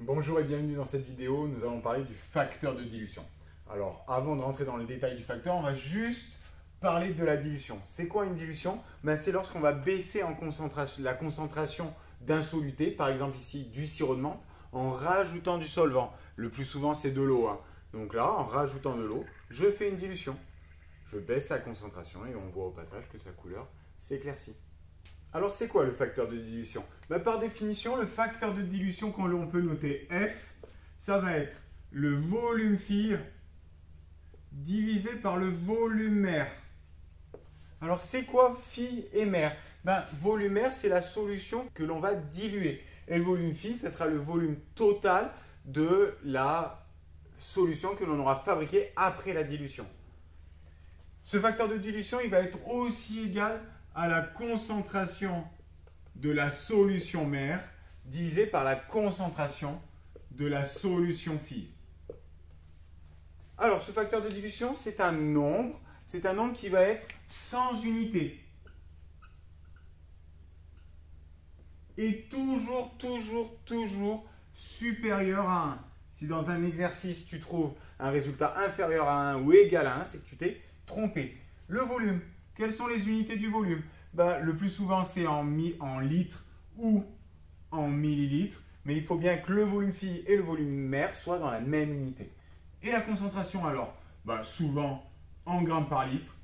Bonjour et bienvenue dans cette vidéo, nous allons parler du facteur de dilution. Alors avant de rentrer dans le détail du facteur, on va juste parler de la dilution. C'est quoi une dilution? C'est lorsqu'on va baisser la concentration d'un soluté, par exemple ici du sirop de menthe, en rajoutant du solvant. Le plus souvent c'est de l'eau. Donc là, en rajoutant de l'eau, je fais une dilution. Je baisse la concentration et on voit au passage que sa couleur s'éclaircit. Alors, c'est quoi le facteur de dilution? Par définition, le facteur de dilution qu'on peut noter F, ça va être le volume phi divisé par le volume mère. Alors, c'est quoi phi et mère? Volume mère, c'est la solution que l'on va diluer. Et le volume phi, ça sera le volume total de la solution que l'on aura fabriquée après la dilution. Ce facteur de dilution, il va être aussi égal à la concentration de la solution mère divisée par la concentration de la solution phi. Alors, ce facteur de dilution, c'est un nombre qui va être sans unité. Et toujours supérieur à 1. Si dans un exercice, tu trouves un résultat inférieur à 1 ou égal à 1, c'est que tu t'es trompé. Le volume. Quelles sont les unités du volume? Le plus souvent, c'est en litres ou en millilitres. Mais il faut bien que le volume phi et le volume mère soient dans la même unité. Et la concentration, alors? Souvent en grammes par litre.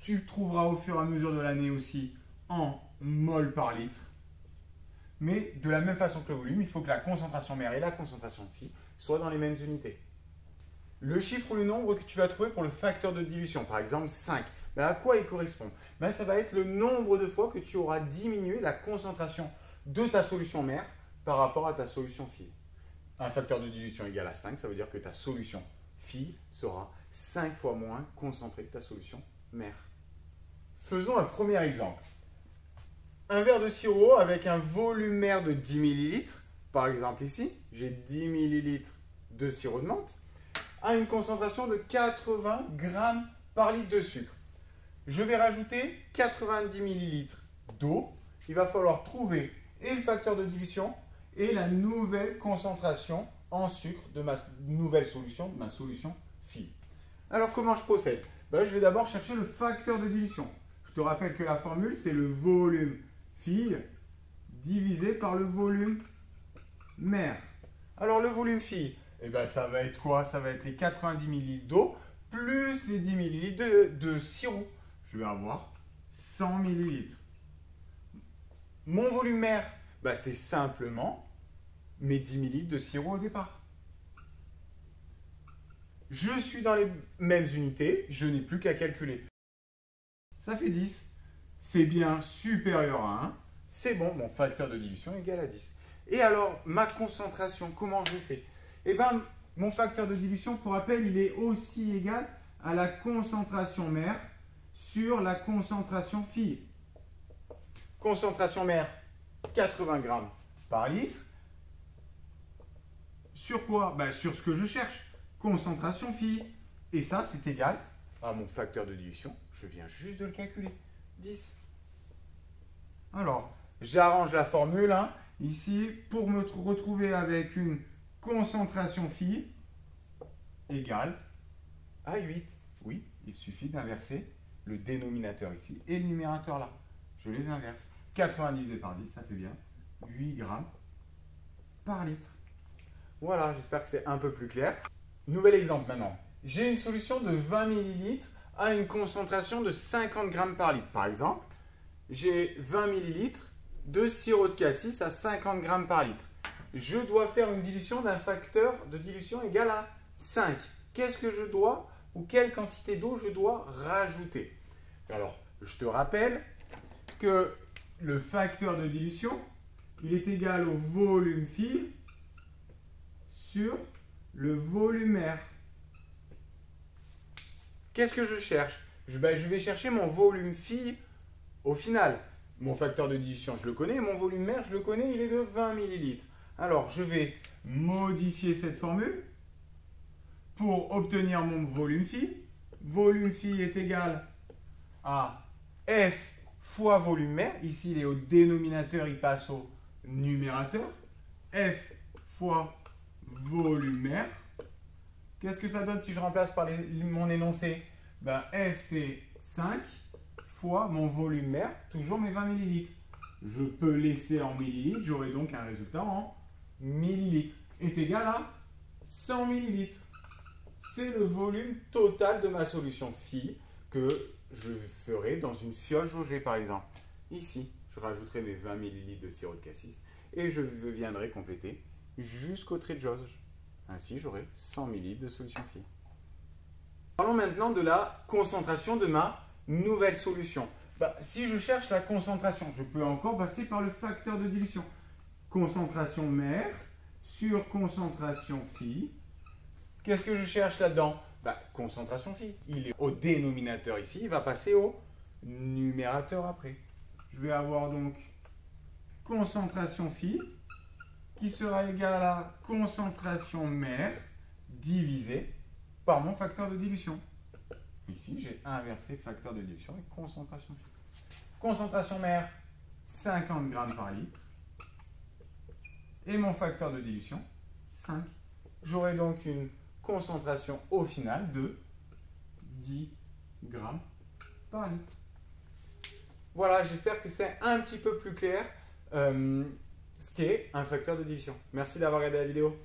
Tu trouveras au fur et à mesure de l'année aussi en mol par litre. Mais de la même façon que le volume, il faut que la concentration mère et la concentration phi soient dans les mêmes unités. Le chiffre ou le nombre que tu vas trouver pour le facteur de dilution, par exemple 5, à quoi il correspond? Ça va être le nombre de fois que tu auras diminué la concentration de ta solution mère par rapport à ta solution phi. Un facteur de dilution égal à 5, ça veut dire que ta solution phi sera 5 fois moins concentrée que ta solution mère. Faisons un premier exemple. Un verre de sirop avec un volume mère de 10 ml, par exemple ici, j'ai 10 ml de sirop de menthe, a une concentration de 80 grammes par litre de sucre. Je vais rajouter 90 ml d'eau. Il va falloir trouver et le facteur de dilution et la nouvelle concentration en sucre de ma nouvelle solution, de ma solution phi. Alors comment je procède? Je vais d'abord chercher le facteur de dilution. Je te rappelle que la formule, c'est le volume phi divisé par le volume mère. Alors le volume phi, ça va être quoi? Ça va être les 90 ml d'eau plus les 10 ml de sirop. Je vais avoir 100 ml. Mon volume mère, c'est simplement mes 10 ml de sirop au départ. Je suis dans les mêmes unités, je n'ai plus qu'à calculer. Ça fait 10. C'est bien supérieur à 1. C'est bon, mon facteur de dilution est égal à 10. Et alors, ma concentration, comment je fais? Mon facteur de dilution, pour rappel, il est aussi égal à la concentration mère sur la concentration phi. Concentration mère, 80 grammes par litre. Sur quoi? Sur ce que je cherche. Concentration phi. Et ça, c'est égal à mon facteur de dilution. Je viens juste de le calculer. 10. Alors, j'arrange la formule. Ici, pour me retrouver avec une concentration phi égale à 8. Oui, il suffit d'inverser le dénominateur ici et le numérateur là. Je les inverse. 80 divisé par 10, ça fait bien 8 grammes par litre. Voilà, j'espère que c'est un peu plus clair. Nouvel exemple maintenant. J'ai une solution de 20 ml à une concentration de 50 grammes par litre. Par exemple, j'ai 20 ml de sirop de cassis à 50 grammes par litre. Je dois faire une dilution d'un facteur de dilution égal à 5. Qu'est-ce que je dois ou quelle quantité d'eau je dois rajouter? Alors, je te rappelle que le facteur de dilution, il est égal au volume phi sur le volume mère. Qu'est-ce que je cherche? Je vais chercher mon volume phi au final. Mon facteur de dilution, je le connais. Mon volume mère, je le connais, il est de 20 ml. Alors, je vais modifier cette formule pour obtenir mon volume phi. Volume phi est égal à F fois volume mère. Ici, il est au dénominateur, il passe au numérateur. F fois volumère. Qu'est-ce que ça donne si je remplace par mon énoncé? Ben, F, c'est 5 fois mon volumère, toujours mes 20 millilitres. Je peux laisser en millilitres, j'aurai donc un résultat en millilitres. Est égal à 100 millilitres. C'est le volume total de ma solution phi que je ferai dans une fiole jaugée, par exemple. Ici, je rajouterai mes 20 millilitres de sirop de cassis et je viendrai compléter jusqu'au trait de jauge. Ainsi, j'aurai 100 millilitres de solution phi. Parlons maintenant de la concentration de ma nouvelle solution. Si je cherche la concentration, je peux encore passer par le facteur de dilution. Concentration mère sur concentration phi. Qu'est-ce que je cherche là-dedans? Concentration phi. Il est au dénominateur ici, il va passer au numérateur après. Je vais avoir donc concentration phi qui sera égal à concentration mère divisé par mon facteur de dilution. Ici, j'ai inversé facteur de dilution et concentration phi. Concentration mère, 50 grammes par litre. Et mon facteur de dilution, 5. J'aurai donc une concentration au final de 10 grammes par litre. Voilà, j'espère que c'est un petit peu plus clair ce qu'est un facteur de dilution. Merci d'avoir regardé la vidéo.